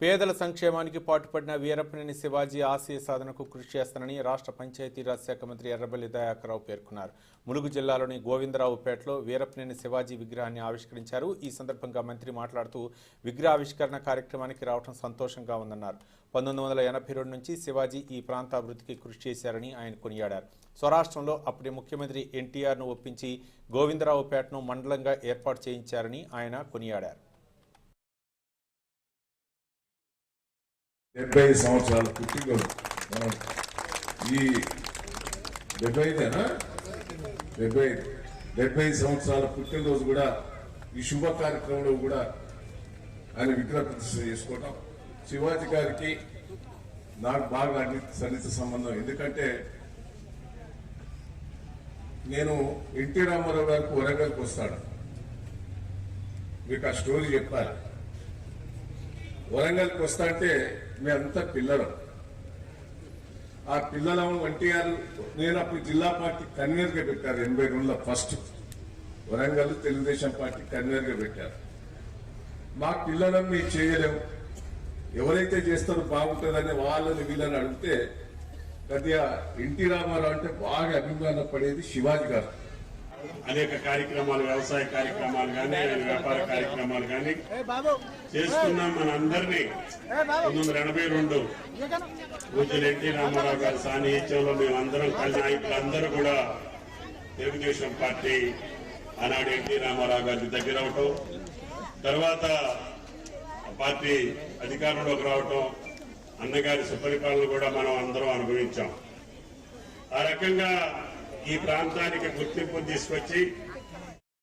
పేదల సంక్షేమానికి పాటుపడిన వీరప్పనేని శివాజీ ఆశయ సాధనకు కృషి చేస్తానని రాష్ట్ర పంచాయతీరాజ్ శాఖ మంత్రి ఎర్రబెల్లి దయాకర్రావు పేర్కొన్నారు. ములుగు జిల్లాలోని గోవిందరావుపేటలో వీరప్పనేని శివాజీ విగ్రహాన్ని ఆవిష్కరించారు. ఈ సందర్భంగా మంత్రి మాట్లాడుతూ విగ్రహావిష్కరణ కార్యక్రమానికి రావడం సంతోషంగా ఉందన్నారు. 1982 నుంచి శివాజీ ఈ ప్రాంత అభివృద్ధికి కృషి చేశారని ఆయన కొనియాడారు. స్వరాష్ట్రంలో అప్పటి ముఖ్యమంత్రి ఎన్టీఆర్ను ఒప్పించి గోవిందరావుపేటను మండలంగా ఏర్పాటు చేయించారని ఆయన కొనియాడారు. 70 సంవత్సరాల పుట్టినరోజు మనం ఈ 75 సంవత్సరాల పుట్టినరోజు కూడా ఈ శుభ కార్యక్రమంలో కూడా ఆయన విగ్రహ ప్రతిష్ఠ చేసుకోవడం శివాజీ గారికి నాకు బాగా సన్నిహిత సంబంధం. ఎందుకంటే నేను ఎన్టీ రామారావు గారికి వరంగల్కి వస్తాడు. మీకు ఆ స్టోరీ చెప్పాలి. వరంగల్కి వస్తా అంటే మేమంతా పిల్లలు. ఆ పిల్లలను ఎన్టీఆర్ నేను అప్పుడు జిల్లా పార్టీ కన్వీనర్గా పెట్టారు. 82లో ఫస్ట్ వరంగల్ తెలుగుదేశం పార్టీ కన్వీనర్గా పెట్టారు. మా పిల్లలను మీరు చేయలేము, ఎవరైతే చేస్తారో బాగుంటుందని వాళ్ళని వీళ్ళని అడిగితే కొద్దిగా ఎన్టీ రామారావు అంటే బాగా అభిమానం పడేది శివాజీ గారు. అనేక కార్యక్రమాలు, వ్యవసాయ కార్యక్రమాలు కానీ, వ్యాపార కార్యక్రమాలు కానీ చేసుకున్నాం. మన అందరినీ 1982 పూజ్యులు ఎన్టీ రామారావు గారి సాన్నిహిత్యంలో మేమందరం కలిసి నాయకులందరూ కూడా తెలుగుదేశం పార్టీ ఆనాడు ఎన్టీ రామారావు గారికి దగ్గర అవటం, తర్వాత పార్టీ అధికారంలోకి రావటం, అన్నగారి సుపరిపాలన కూడా మనం అందరం అనుభవించాం. ఆ రకంగా ఈ ప్రాంతానికి గుర్తింపు తీసుకొచ్చి